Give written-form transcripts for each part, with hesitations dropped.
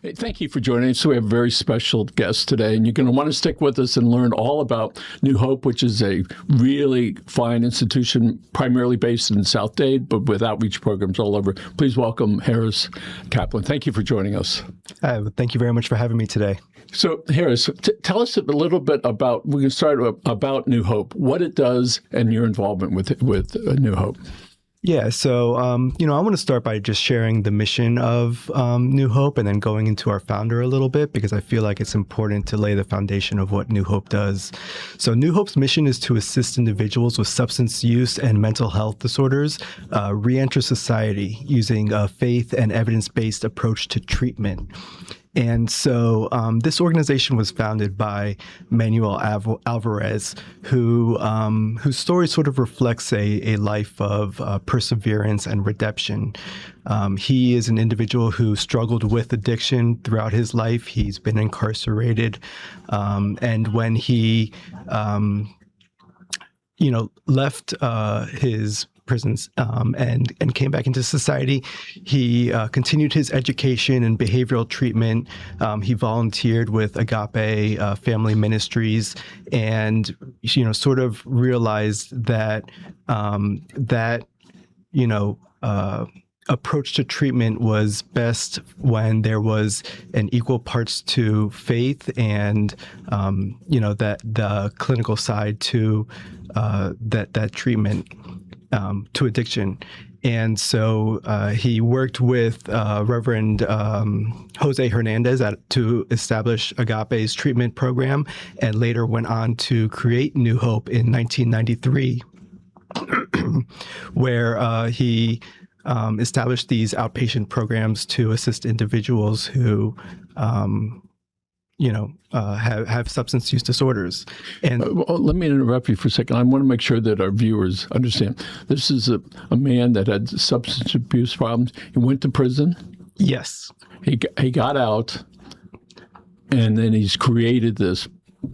Hey, thank you for joining us. We have a very special guest today, and you're going to want to stick with us and learn all about New Hope, which is a really fine institution, primarily based in South Dade, but with outreach programs all over. Please welcome Harris Kaplan. Thank you for joining us. Thank you very much for having me today. So, Harris, tell us a little bit about, we can start about New Hope, what it does, and your involvement with New Hope. Yeah, so, I want to start by just sharing the mission of New Hope and then going into our founder a little bit, because I feel like it's important to lay the foundation of what New Hope does. So New Hope's mission is to assist individuals with substance use and mental health disorders re-enter society using a faith and evidence-based approach to treatment. And so this organization was founded by Manuel Alvarez, whose story sort of reflects a life of perseverance and redemption. He is an individual who struggled with addiction throughout his life. He's been incarcerated. And when he, left his prisons and came back into society, he continued his education and behavioral treatment. He volunteered with Agape Family Ministries, and sort of realized that approach to treatment was best when there was an equal parts to faith and that the clinical side to that treatment. To addiction. And so he worked with Reverend Jose Hernandez to establish Agape's treatment program, and later went on to create New Hope in 1993, where he established these outpatient programs to assist individuals who have substance use disorders. And let me interrupt you for a second. I want to make sure that our viewers understand. This is a man that had substance abuse problems. He went to prison. Yes. He got out, and then he's created this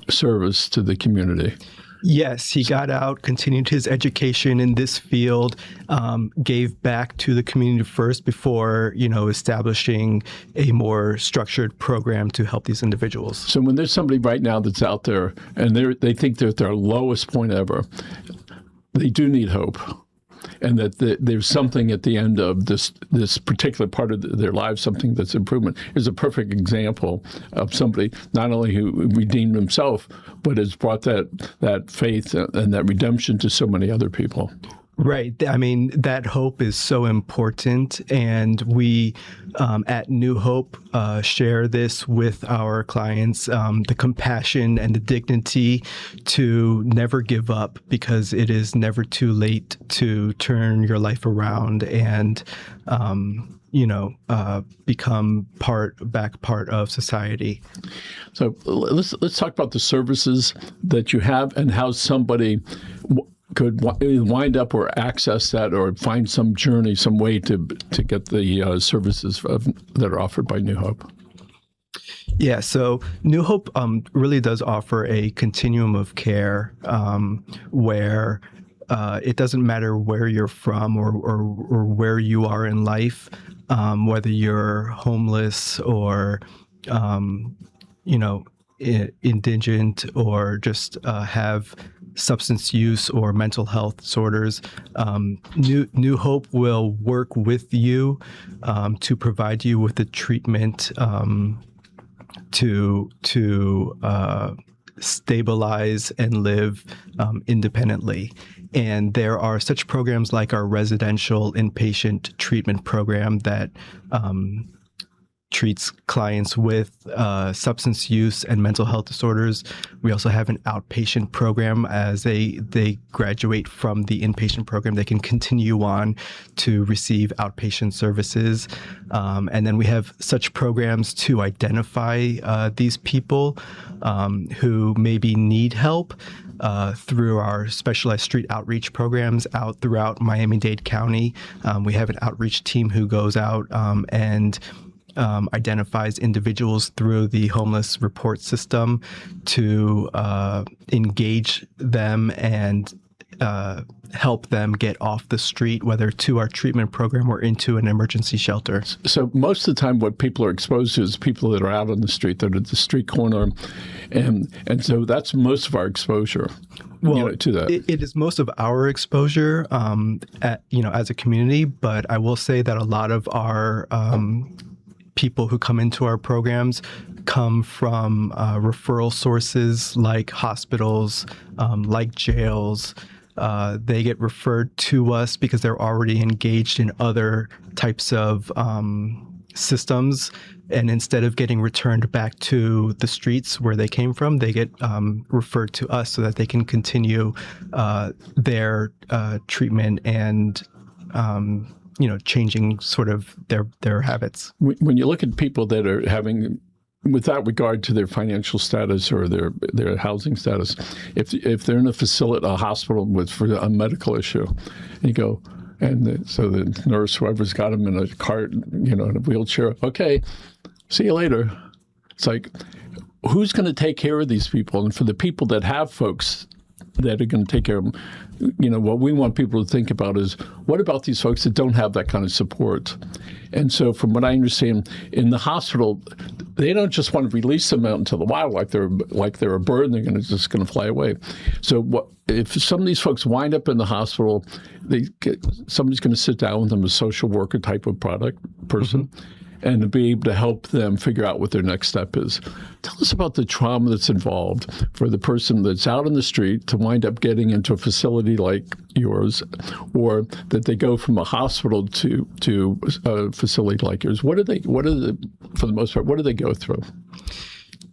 service to the community. Yes, he got out, continued his education in this field, gave back to the community first before, establishing a more structured program to help these individuals. So when there's somebody right now that's out there and they think they're at their lowest point ever, they do need hope. And that there's something at the end of this particular part of their lives, something that's improvement, is a perfect example of somebody not only who redeemed himself, but has brought that faith and that redemption to so many other people. Right. I mean, that hope is so important. And we at New Hope share this with our clients, the compassion and the dignity to never give up, because it is never too late to turn your life around and, become part of society. So let's talk about the services that you have and how somebody could wind up or access that or find some journey, some way to get the services that are offered by New Hope. Yeah, so New Hope really does offer a continuum of care where it doesn't matter where you're from or where you are in life, whether you're homeless or indigent or just have substance use or mental health disorders. New Hope will work with you to provide you with the treatment to stabilize and live independently. And there are such programs like our residential inpatient treatment program that treats clients with substance use and mental health disorders. We also have an outpatient program. As they graduate from the inpatient program, they can continue on to receive outpatient services. And then we have such programs to identify these people who maybe need help through our specialized street outreach programs out throughout Miami-Dade County. We have an outreach team who goes out and identifies individuals through the homeless report system to engage them and help them get off the street, whether to our treatment program or into an emergency shelter. So most of the time what people are exposed to is people that are out on the street, that are at the street corner. And so that's most of our exposure to that. It is most of our exposure as a community, but I will say that a lot of our people who come into our programs come from referral sources like hospitals, like jails. They get referred to us because they're already engaged in other types of systems. And instead of getting returned back to the streets where they came from, they get referred to us so that they can continue their treatment and changing sort of their habits. When you look at people that are having, without regard to their financial status or their housing status, if they're in a hospital for a medical issue, and you go, so the nurse, whoever's got them in a cart, in a wheelchair, okay, see you later. It's like, who's going to take care of these people? And for the people that have folks that are going to take care of them, what we want people to think about is, what about these folks that don't have that kind of support? And so from what I understand, in the hospital, they don't just want to release them out into the wild like they're a bird and they're just going to fly away. So if some of these folks wind up in the hospital, somebody's going to sit down with them, a social worker type of person, and to be able to help them figure out what their next step is. Tell us about the trauma that's involved for the person that's out in the street to wind up getting into a facility like yours, or that they go from a hospital to a facility like yours. For the most part, what do they go through?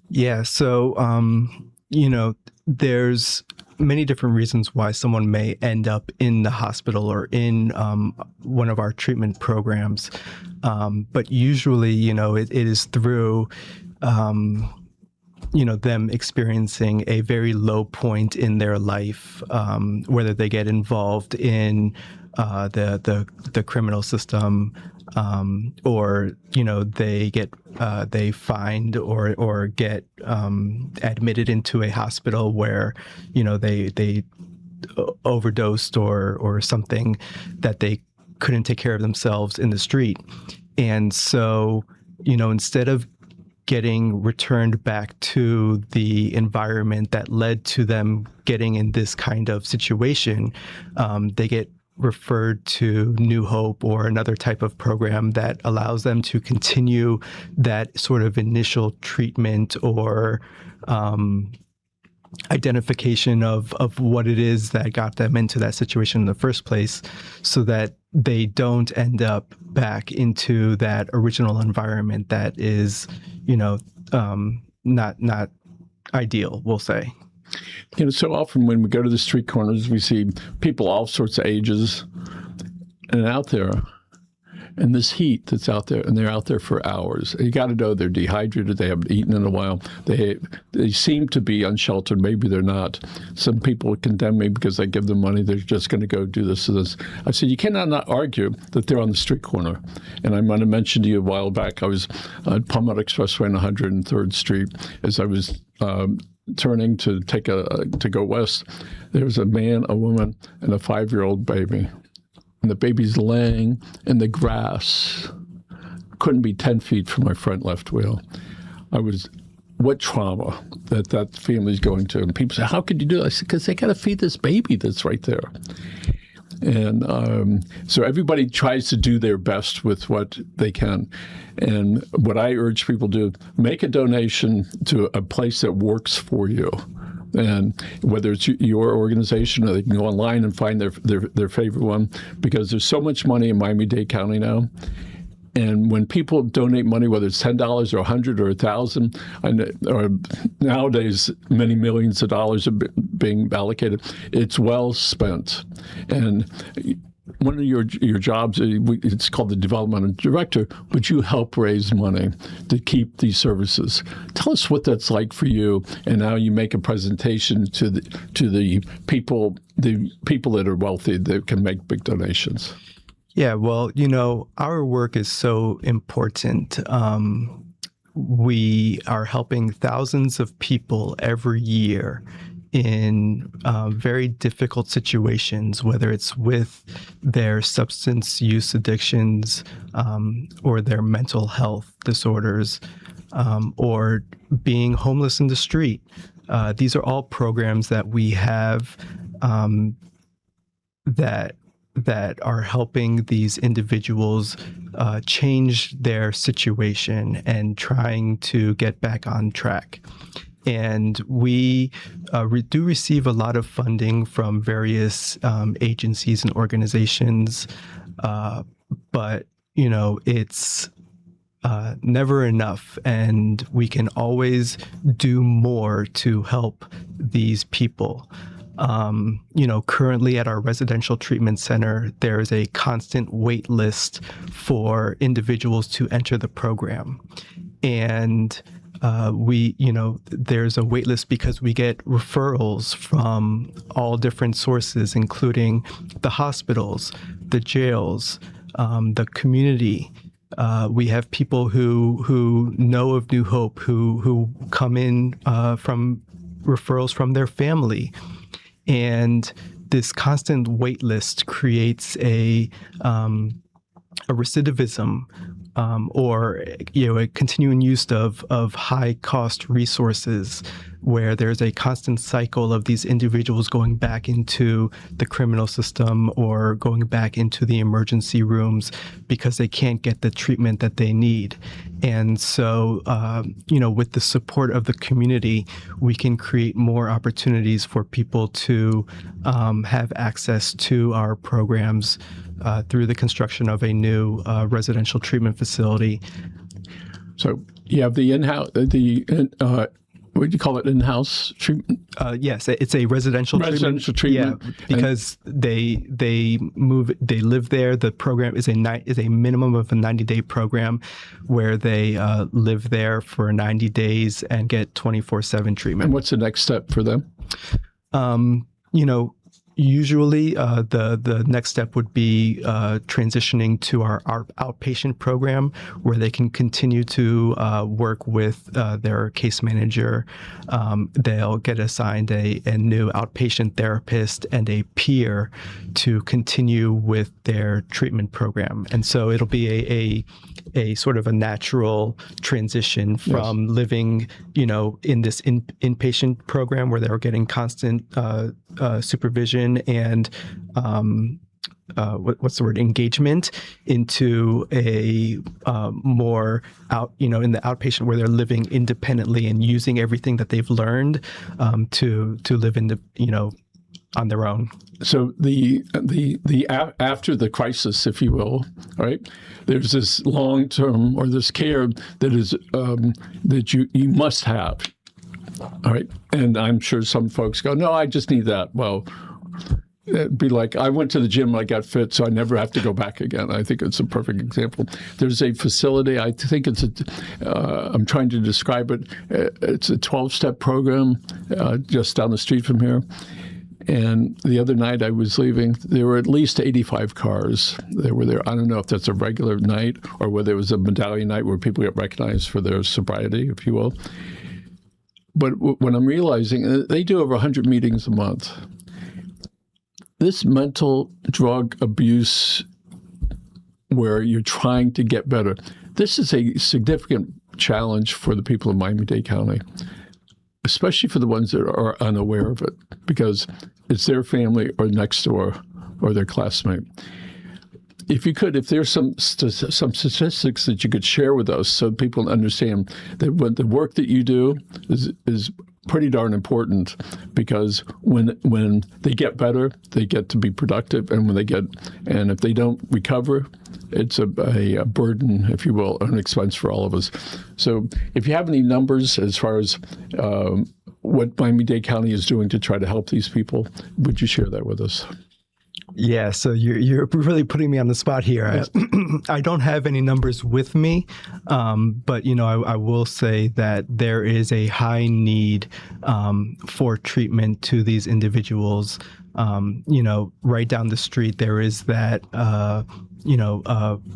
Yeah, so, there's many different reasons why someone may end up in the hospital or in one of our treatment programs. But usually, it is through, them experiencing a very low point in their life, whether they get involved in the criminal system, or they find or get admitted into a hospital where they overdosed or something that they couldn't take care of themselves in the street. And so, instead of getting returned back to the environment that led to them getting in this kind of situation, they get referred to New Hope or another type of program that allows them to continue that sort of initial treatment or identification of what it is that got them into that situation in the first place, so that they don't end up back into that original environment that is, not ideal, we'll say. So often when we go to the street corners, we see people all sorts of ages and out there, and this heat that's out there, and they're out there for hours. You got to know they're dehydrated. They haven't eaten in a while. They seem to be unsheltered. Maybe they're not. Some people condemn me because I give them money. They're just going to go do this and this. I said, you cannot not argue that they're on the street corner. And I might have mentioned to you a while back, I was on Palmetto Expressway on 103rd Street as I was turning to go west. There was a man, a woman, and a 5-year-old baby. And the baby's laying in the grass. Couldn't be 10 feet from my front left wheel. What trauma that family's going to. And people say, how could you do that? I said, because they got to feed this baby that's right there. And so everybody tries to do their best with what they can. And what I urge people to do, make a donation to a place that works for you. And whether it's your organization, or they can go online and find their favorite one, because there's so much money in Miami-Dade County now. And when people donate money, whether it's $10 or $100 or $1,000, or nowadays many millions of dollars are being allocated, it's well spent. And one of your jobs, it's called the developmental director, but you help raise money to keep these services. Tell us what that's like for you, and how you make a presentation to the people that are wealthy that can make big donations. Yeah, well, our work is so important. We are helping thousands of people every year in very difficult situations, whether it's with their substance use addictions or their mental health disorders or being homeless in the street. These are all programs that we have that are helping these individuals change their situation and trying to get back on track. And we do receive a lot of funding from various agencies and organizations, but it's never enough, and we can always do more to help these people. Currently at our residential treatment center, there is a constant wait list for individuals to enter the program. And there's a wait list because we get referrals from all different sources, including the hospitals, the jails, the community. We have people who know of New Hope who come in from referrals from their family. And this constant wait list creates a recidivism or a continuing use of high cost resources, where there's a constant cycle of these individuals going back into the criminal system or going back into the emergency rooms because they can't get the treatment that they need. And so, with the support of the community, we can create more opportunities for people to have access to our programs through the construction of a new residential treatment facility. So you have the in-house, what do you call it, in-house treatment? Yes, it's a residential treatment. Yeah, because they live there. The program is a minimum of a 90-day program where they live there for 90 days and get 24/7 treatment. And what's the next step for them? Usually, the next step would be transitioning to our outpatient program, where they can continue to work with their case manager. They'll get assigned a new outpatient therapist and a peer to continue with their treatment program. And so it'll be a sort of a natural transition from living, in this inpatient program where they're getting constant supervision and engagement, into a more out, in the outpatient where they're living independently and using everything that they've learned to live on their own. So the after the crisis, if you will, right? There's this long-term or this care that is that you must have. All right. And I'm sure some folks go, no, I just need that. Well, it'd be like, I went to the gym, I got fit, so I never have to go back again. I think it's a perfect example. There's a facility, I think I'm trying to describe it. It's a 12-step program just down the street from here. And the other night I was leaving, there were at least 85 cars that were there. I don't know if that's a regular night or whether it was a medallion night where people get recognized for their sobriety, if you will. But when I'm realizing, they do over 100 meetings a month. This mental drug abuse where you're trying to get better, this is a significant challenge for the people of Miami-Dade County, especially for the ones that are unaware of it, because it's their family or next door or their classmate. If there's some statistics that you could share with us so people understand that when the work that you do is pretty darn important, because when they get better, they get to be productive, and if they don't recover, it's a burden, if you will, an expense for all of us. So if you have any numbers as far as what Miami-Dade County is doing to try to help these people, would you share that with us? Yeah, so you're really putting me on the spot here. I don't have any numbers with me, but I will say that there is a high need for treatment to these individuals Right down the street, there is that,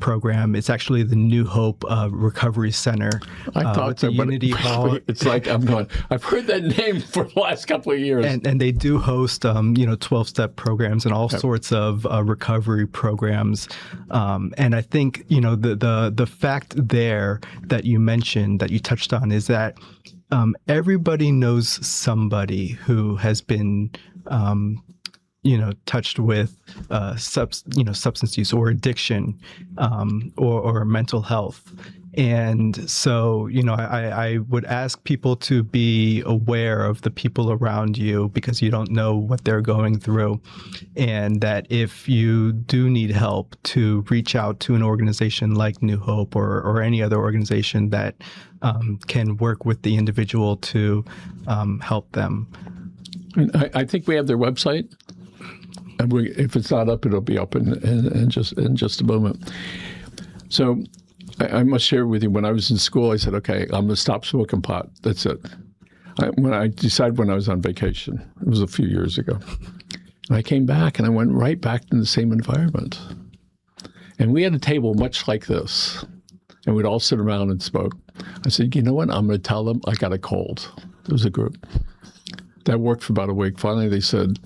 program. It's actually the New Hope Recovery Center. I thought with the Unity Hall. It's like I've heard that name for the last couple of years. And they do host, 12-step programs and all sorts of recovery programs. And I think, the fact there that you mentioned, that you touched on, is that everybody knows somebody who has been touched with substance use or addiction, or mental health. And so, I would ask people to be aware of the people around you, because you don't know what they're going through. And that if you do need help, to reach out to an organization like New Hope or any other organization that can work with the individual to help them. I think we have their website. And if it's not up, it'll be up in just a moment. So I must share with you, when I was in school, I said, okay, I'm going to stop smoking pot. That's it. When I decided when I was on vacation, it was a few years ago. And I came back and I went right back in the same environment. And we had a table much like this. And we'd all sit around and smoke. I said, you know what? I'm going to tell them I got a cold. There was a group. That worked for about a week. Finally, they said,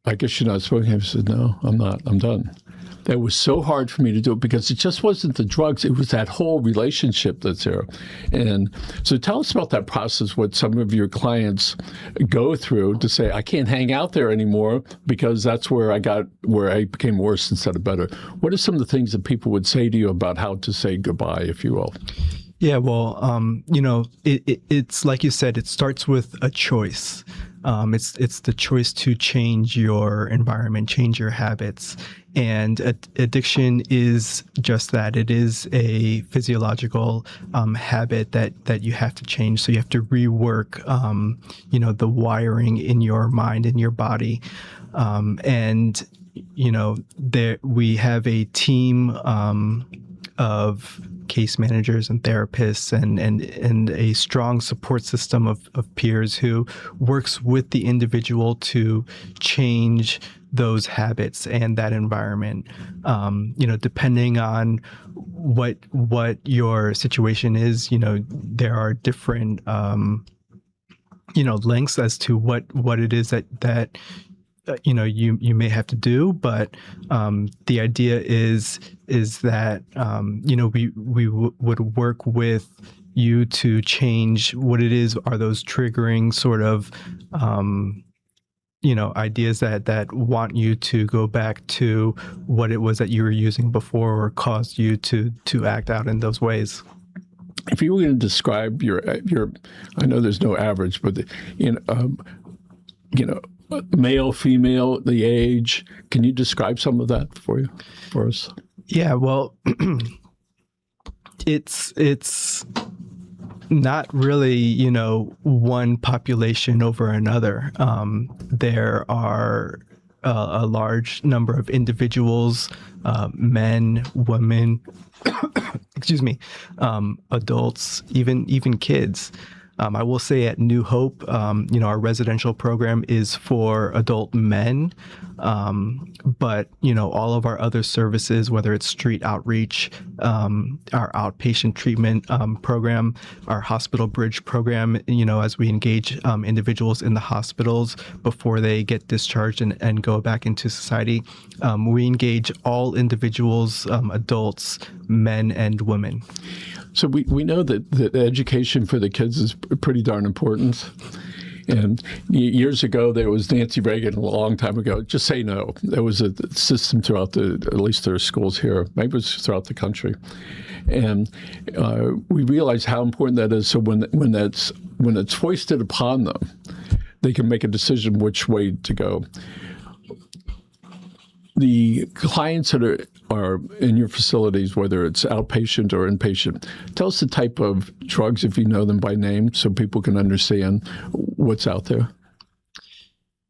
I guess you're not smoking. I said, no, I'm not. I'm done. That was so hard for me to do it, because it just wasn't the drugs. It was that whole relationship that's there. And so tell us about that process, what some of your clients go through to say, I can't hang out there anymore because that's where I became worse instead of better. What are some of the things that people would say to you about how to say goodbye, if you will? Yeah, well, it's like you said, it starts with a choice. It's the choice to change your environment, change your habits. And addiction is just that. It is a physiological habit that you have to change. So you have to rework, the wiring in your mind, in your body. And there we have a team of case managers and therapists and a strong support system of peers who works with the individual to change those habits and that environment. Depending on what your situation is, there are different lengths as to what it is that you may have to do, but the idea is that we would work with you to change what it is. Are those triggering sort of ideas that want you to go back to what it was that you were using before, or caused you to act out in those ways? If you were going to describe your, I know there's no average, but male, female, the age. Can you describe some of that for us? Yeah, well, it's not really, one population over another. There are a large number of individuals, men, women, excuse me, adults, even kids. I will say at New Hope, our residential program is for adult men, but all of our other services, whether it's street outreach, our outpatient treatment program, our hospital bridge program, as we engage individuals in the hospitals before they get discharged and go back into society, we engage all individuals, adults, men and women. So we know that education for the kids is pretty darn important. And years ago, there was Nancy Reagan, a long time ago, just say no. There was a system throughout at least there are schools here, maybe it was throughout the country. And we realize how important that is. So when it's foisted upon them, they can make a decision which way to go. The clients that are in your facilities, whether it's outpatient or inpatient, tell us the type of drugs, if you know them by name, so people can understand what's out there.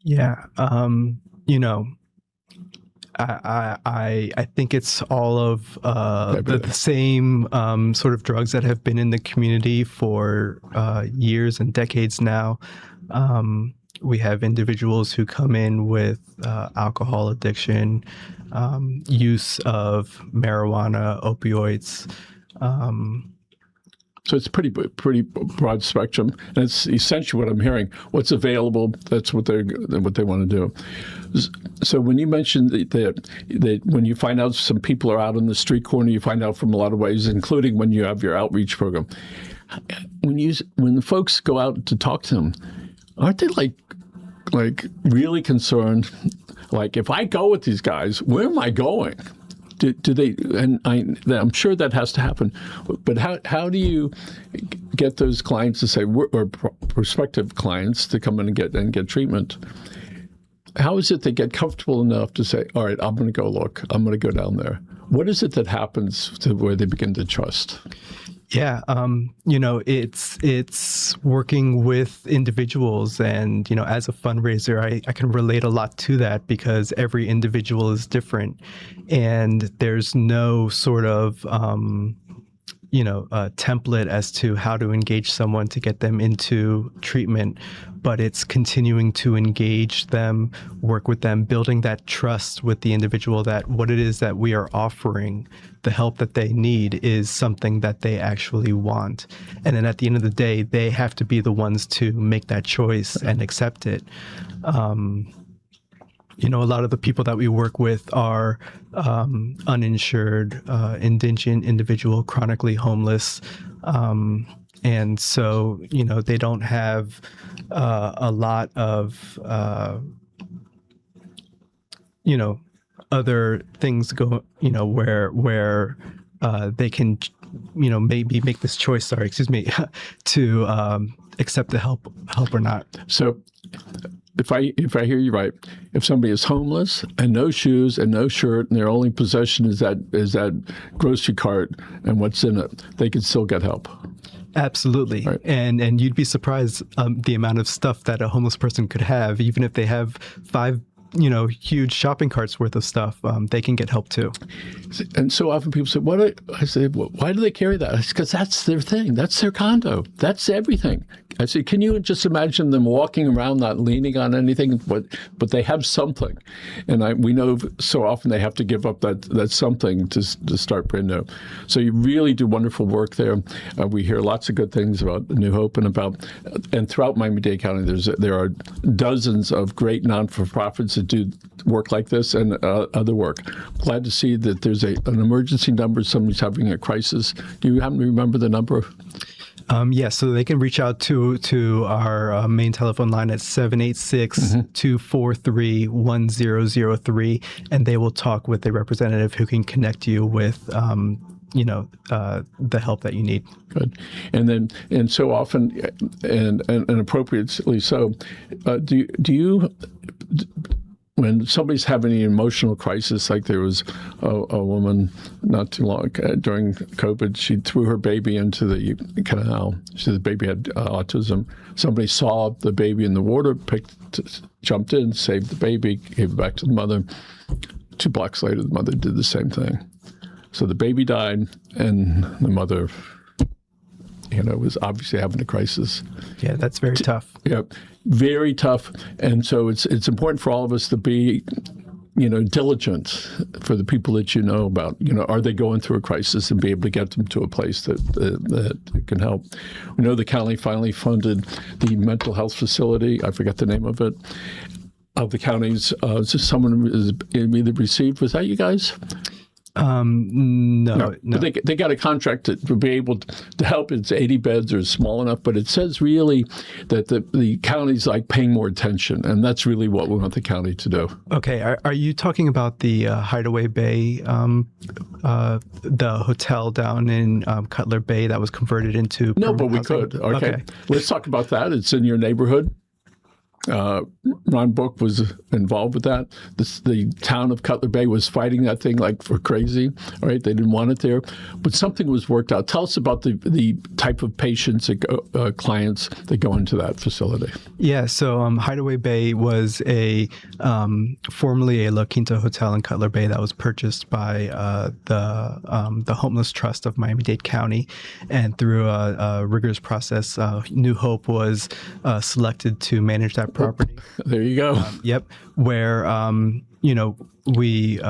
Yeah, I think it's all of the same sort of drugs that have been in the community for years and decades now. we have individuals who come in with alcohol addiction, use of marijuana, opioids. So it's pretty broad spectrum, and it's essentially what I'm hearing. What's available, that's what they want to do. So when you mentioned that when you find out some people are out on the street corner, you find out from a lot of ways, including when you have your outreach program. When the folks go out to talk to them, aren't they like really concerned? Like, if I go with these guys, where am I going? Do they? And I'm sure that has to happen. But how do you get those clients to say, or prospective clients to come in and get treatment? How is it they get comfortable enough to say, all right, I'm going to go look. I'm going to go down there. What is it that happens to where they begin to trust? Yeah, it's working with individuals, and as a fundraiser, I can relate a lot to that because every individual is different, and there's no sort of template as to how to engage someone to get them into treatment, but it's continuing to engage them, work with them, building that trust with the individual that what it is that we are offering, the help that they need, is something that they actually want. And then at the end of the day, they have to be the ones to make that choice and accept it. A lot of the people that we work with are uninsured, indigent individual, chronically homeless. And so, they don't have a lot of, other things go, where they can, maybe make this choice, to accept the help or not. So if I hear you right, if somebody is homeless and no shoes and no shirt and their only possession is that grocery cart and what's in it, they can still get help. Absolutely. Right. And you'd be surprised the amount of stuff that a homeless person could have, even if they have 5 huge shopping carts worth of stuff, they can get help too. And so often people say, why do they carry that? It's because that's their thing. That's their condo. That's everything. I say, can you just imagine them walking around not leaning on anything, but they have something. And we know so often they have to give up that something to start brand new. So you really do wonderful work there. We hear lots of good things about New Hope and throughout Miami-Dade County, there are dozens of great non-for-profits that do work like this and other work. Glad to see that there's an emergency number. Somebody's having a crisis. Do you happen to remember the number? So they can reach out to our main telephone line at 786-243-1003, and they will talk with a representative who can connect you with the help that you need. Good. And so often, and appropriately so, do you when somebody's having an emotional crisis, like there was a woman not too long during COVID, she threw her baby into the canal. The baby had autism. Somebody saw the baby in the water, jumped in, saved the baby, gave it back to the mother. 2 blocks later, the mother did the same thing. So the baby died, and the mother, was obviously having a crisis. Yeah, that's very tough. Yeah, very tough. And so it's important for all of us to be, diligent for the people that about. Are they going through a crisis, and be able to get them to a place that can help. We know the county finally funded the mental health facility. I forget the name of it. Of the counties, someone is either received. Was that you guys? No. But they got a contract to be able to help. It's 80 beds or small enough, but it says really that the county's like paying more attention, and that's really what we want the county to do. Okay. Are you talking about the Hideaway Bay, the hotel down in Cutler Bay that was converted into? No, but we could. Okay. Let's talk about that. It's in your neighborhood. Ron Book was involved with that. The town of Cutler Bay was fighting that thing like for crazy. All right, they didn't want it there, but something was worked out. Tell us about the type of patients, clients that go into that facility. Yeah, so Hideaway Bay was formerly a La Quinta hotel in Cutler Bay that was purchased by the Homeless Trust of Miami-Dade County, and through a rigorous process, New Hope was selected to manage that property. There you go. Yep, where we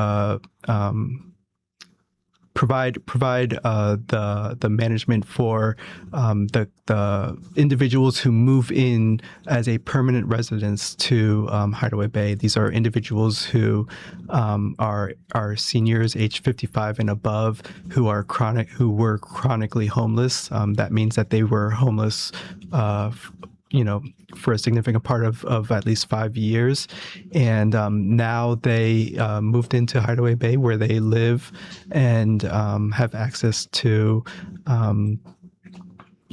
provide the management for the individuals who move in as a permanent residence to Hideaway Bay. These are individuals who are seniors, age 55 and above, who were chronically homeless. That means that they were homeless for a significant part of at least 5 years. And now they moved into Hideaway Bay, where they live and have access to all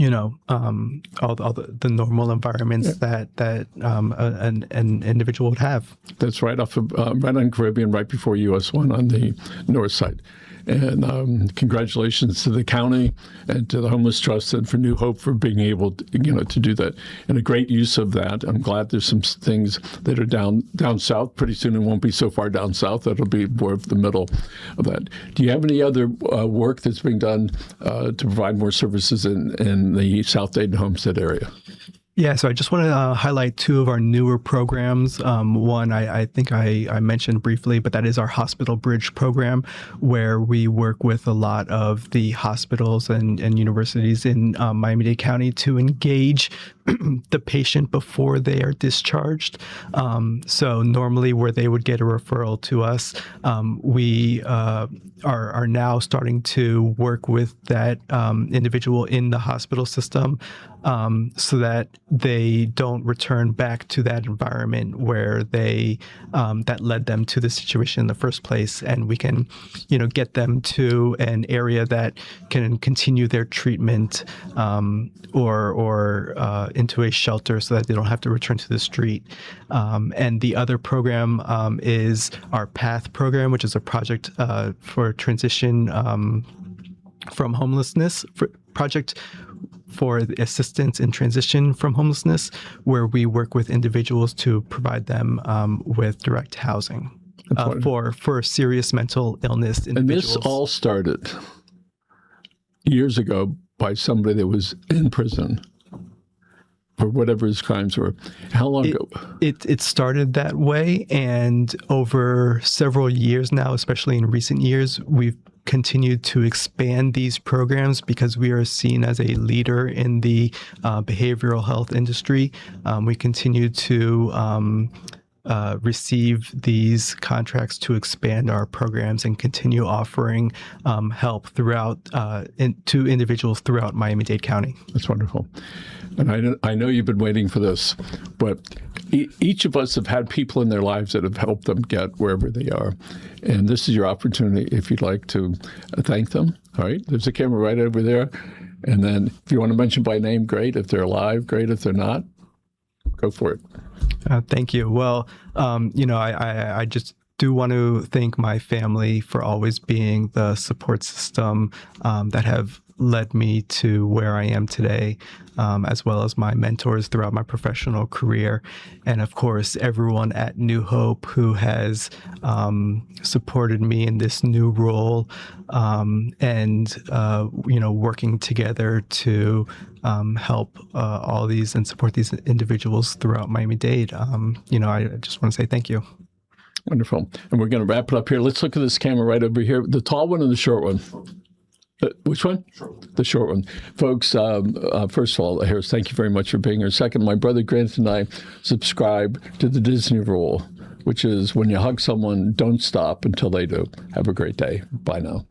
the normal environments that an individual would have. That's right off of right on Caribbean, right before US 1 on the north side. And congratulations to the county and to the Homeless Trust and for New Hope for being able to, to do that. And a great use of that. I'm glad there's some things that are down south. Pretty soon it won't be so far down south. It'll be more of the middle of that. Do you have any other work that's being done to provide more services in the South Dade and Homestead area? Yeah, so I just want to highlight two of our newer programs. One, I think I mentioned briefly, but that is our Hospital Bridge program, where we work with a lot of the hospitals and universities in Miami-Dade County to engage the patient before they are discharged. So normally where they would get a referral to us, we are now starting to work with that individual in the hospital system so that they don't return back to that environment where they that led them to the situation in the first place, and we can get them to an area that can continue their treatment or into a shelter so that they don't have to return to the street. And the other program is our PATH program, which is a project for transition from homelessness, project for the assistance in transition from homelessness, where we work with individuals to provide them with direct housing for serious mental illness individuals. And this all started years ago by somebody that was in prison for whatever his crimes were. How long ago? It started that way, and over several years now, especially in recent years, we've continued to expand these programs because we are seen as a leader in the behavioral health industry. We continue to receive these contracts to expand our programs and continue offering help throughout to individuals throughout Miami-Dade County. That's wonderful. And I know you've been waiting for this, but each of us have had people in their lives that have helped them get wherever they are. And this is your opportunity if you'd like to thank them. All right. There's a camera right over there. And then if you want to mention by name, great. If they're alive, great. If they're not, go for it. Thank you. Well, I just do want to thank my family for always being the support system that have led me to where I am today, as well as my mentors throughout my professional career. And of course, everyone at New Hope who has supported me in this new role and working together to help all these and support these individuals throughout Miami-Dade. I just want to say thank you. Wonderful. And we're going to wrap it up here. Let's look at this camera right over here. The tall one and the short one. Which one? The short one. Folks, first of all, Harris, thank you very much for being here. Second, my brother Grant and I subscribe to the Disney rule, which is when you hug someone, don't stop until they do. Have a great day. Bye now.